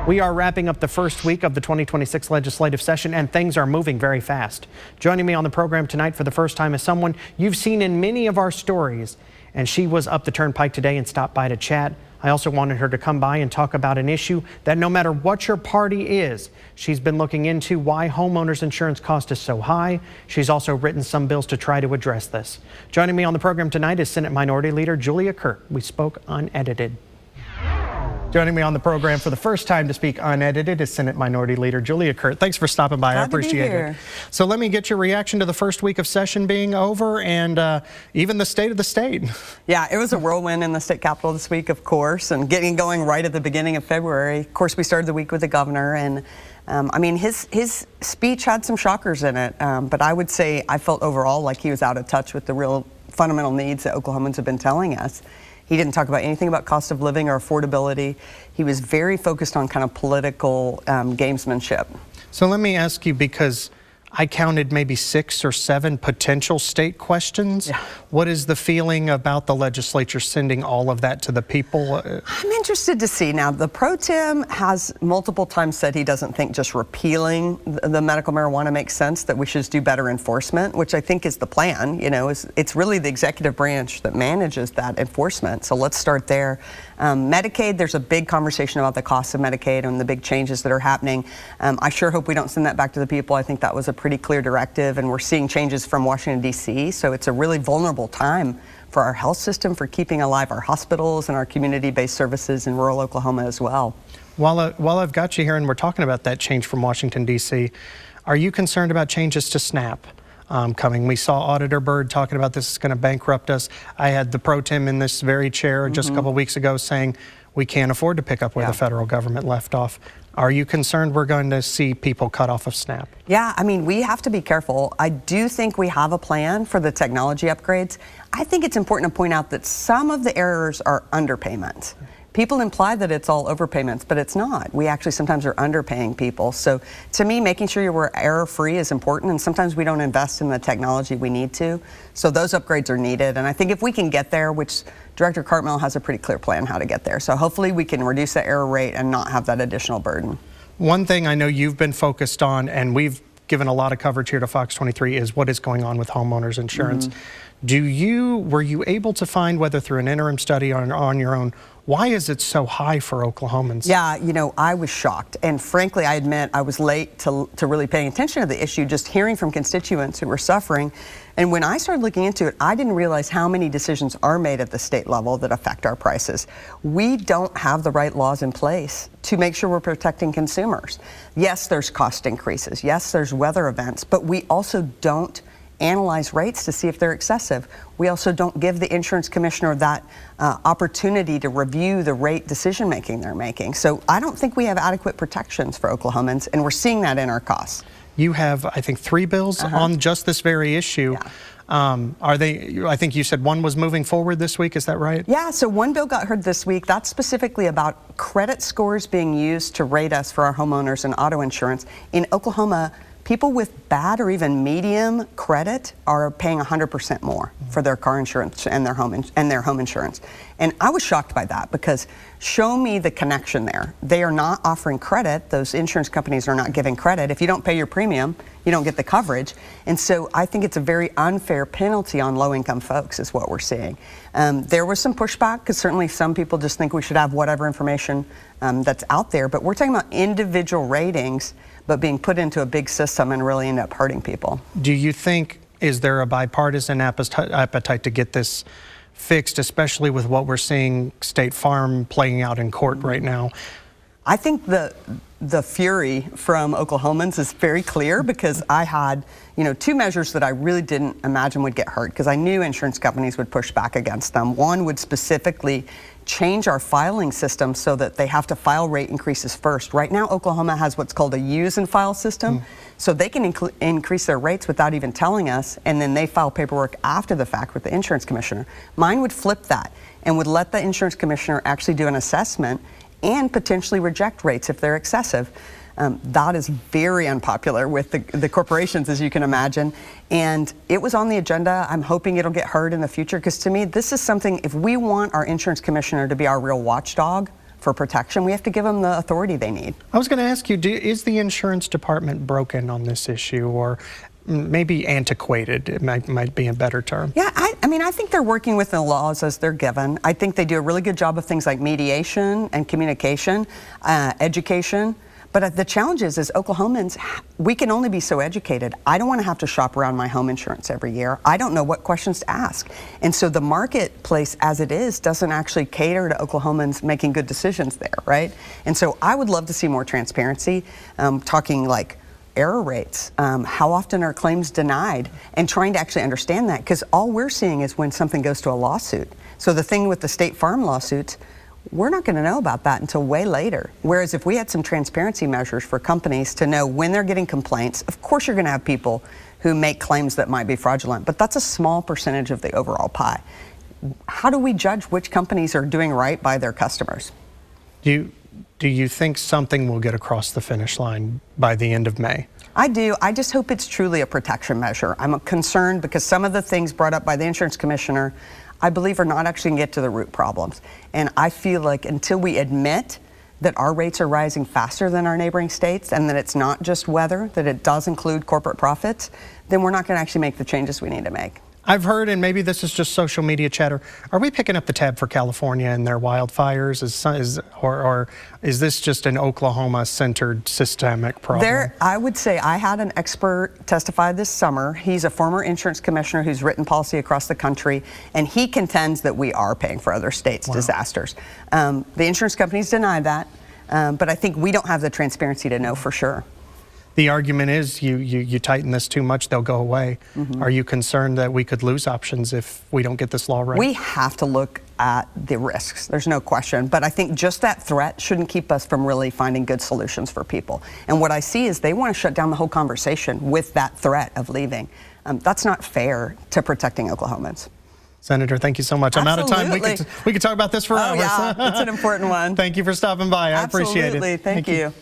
We are wrapping up the first week of the 2026 legislative session, and things are moving very fast. Joining me on the program tonight for the first time is someone you've seen in many of our stories, and she was up the turnpike today and stopped by to chat. I also wanted her to come by and talk about an issue that no matter what your party is, she's been looking into why homeowners insurance cost is so high. She's also written some bills to try to address this. Joining me on the program tonight is Senate Minority Leader Julia Kirt. We spoke unedited. Joining me on the program for the first time to speak unedited is Senate Minority Leader Julia Kirt. Thanks for stopping by. I appreciate it. So let me get your reaction to the first week of session being over and even the state of the state. Yeah, it was a whirlwind in the state capitol this week, of course, and getting going right at the beginning of February. Of course, we started the week with the governor, and I mean, his speech had some shockers in it, but I would say I felt overall like he was out of touch with the real fundamental needs that Oklahomans have been telling us. He didn't talk about anything about cost of living or affordability. He was very focused on kind of political gamesmanship. So let me ask you, because I counted maybe 6 or 7 potential state questions. Yeah. What is the feeling about the legislature sending all of that to the people? I'm interested to see. Now, the pro tem has multiple times said he doesn't think just repealing the medical marijuana makes sense, that we should just do better enforcement, which I think is the plan. You know, it's really the executive branch that manages that enforcement. So let's start there. Medicaid, there's a big conversation about the cost of Medicaid and the big changes that are happening. I sure hope we don't send that back to the people. I think that was a pretty clear directive, and we're seeing changes from Washington, D.C., so it's a really vulnerable time for our health system, for keeping alive our hospitals and our community-based services in rural Oklahoma as well. While I've got you here and we're talking about that change from Washington, D.C., are you concerned about changes to SNAP coming? We saw Auditor Byrd talking about this is going to bankrupt us. I had the pro tem in this very chair just a couple of weeks ago saying we can't afford to pick up where the federal government left off. Are you concerned we're going to see people cut off of SNAP? Yeah, I mean, we have to be careful. I do think we have a plan for the technology upgrades. I think it's important to point out that some of the errors are underpayments. People imply that it's all overpayments, but it's not. We actually sometimes are underpaying people. So to me, making sure we're error-free is important, and sometimes we don't invest in the technology we need to. So those upgrades are needed, and I think if we can get there, which Director Cartmell has a pretty clear plan how to get there. So hopefully we can reduce the error rate and not have that additional burden. One thing I know you've been focused on, and we've given a lot of coverage here to Fox 23, is what is going on with homeowners insurance. Were you able to find, whether through an interim study or on your own, why is it so high for Oklahomans? Yeah, you know, I was shocked. And frankly, I admit I was late to really paying attention to the issue, just hearing from constituents who were suffering. And when I started looking into it, I didn't realize how many decisions are made at the state level that affect our prices. We don't have the right laws in place to make sure we're protecting consumers. Yes, there's cost increases. Yes, there's weather events, but we also don't analyze rates to see if they're excessive. We also don't give the insurance commissioner that opportunity to review the rate decision making they're making. So I don't think we have adequate protections for Oklahomans, and we're seeing that in our costs. You have, I think, 3 bills on just this very issue. Yeah. Are they, I think you said one was moving forward this week, is that right? Yeah, so one bill got heard this week. That's specifically about credit scores being used to rate us for our homeowners and auto insurance. In Oklahoma, people with bad or even medium credit are paying 100% more for their car insurance and their home insurance. And I was shocked by that, because show me the connection there. They are not offering credit. Those insurance companies are not giving credit. If you don't pay your premium, you don't get the coverage. And so I think it's a very unfair penalty on low-income folks is what we're seeing. There was some pushback, because certainly some people just think we should have whatever information that's out there. But we're talking about individual ratings, but being put into a big system and really end up hurting people. Do you think, is there a bipartisan appetite to get this fixed, especially with what we're seeing State Farm playing out in court right now? I think the fury from Oklahomans is very clear, because I had, you know, 2 measures that I really didn't imagine would get hurt, because I knew insurance companies would push back against them. One would specifically change our filing system so that they have to file rate increases first. Right now, Oklahoma has what's called a use and file system, so they can increase their rates without even telling us, and then they file paperwork after the fact with the insurance commissioner. Mine would flip that and would let the insurance commissioner actually do an assessment and potentially reject rates if they're excessive. That is very unpopular with the corporations, as you can imagine. And it was on the agenda. I'm hoping it'll get heard in the future, because to me, this is something, if we want our insurance commissioner to be our real watchdog for protection. We have to give them the authority they need. I was going to ask you, is the insurance department broken on this issue, or maybe antiquated? It might be a better term. Yeah, I mean, I think they're working with the laws as they're given. I think they do a really good job of things like mediation and communication, education. But the challenge is Oklahomans, we can only be so educated. I don't want to have to shop around my home insurance every year. I don't know what questions to ask. And so the marketplace as it is doesn't actually cater to Oklahomans making good decisions there, right? And so I would love to see more transparency, talking like error rates, how often are claims denied, and trying to actually understand that, because all we're seeing is when something goes to a lawsuit. So the thing with the State Farm lawsuits, we're not going to know about that until way later. Whereas if we had some transparency measures for companies to know when they're getting complaints, of course you're going to have people who make claims that might be fraudulent, but that's a small percentage of the overall pie. How do we judge which companies are doing right by their customers? Do you think something will get across the finish line by the end of May? I do. I just hope it's truly a protection measure. I'm concerned because some of the things brought up by the insurance commissioner, I believe, are not actually going to get to the root problems. And I feel like until we admit that our rates are rising faster than our neighboring states and that it's not just weather, that it does include corporate profits, then we're not going to actually make the changes we need to make. I've heard, and maybe this is just social media chatter, are we picking up the tab for California and their wildfires? Or is this just an Oklahoma-centered systemic problem? I would say I had an expert testify this summer. He's a former insurance commissioner who's written policy across the country, and he contends that we are paying for other states' disasters. The insurance companies deny that, but I think we don't have the transparency to know for sure. The argument is you tighten this too much, they'll go away. Are you concerned that we could lose options if we don't get this law right? We have to look at the risks, there's no question. But I think just that threat shouldn't keep us from really finding good solutions for people. And what I see is they want to shut down the whole conversation with that threat of leaving. That's not fair to protecting Oklahomans. Senator, thank you so much. Absolutely. I'm out of time. We could talk about this for hours. Oh, yeah, it's an important one. Thank you for stopping by. I appreciate it. Absolutely. Thank you.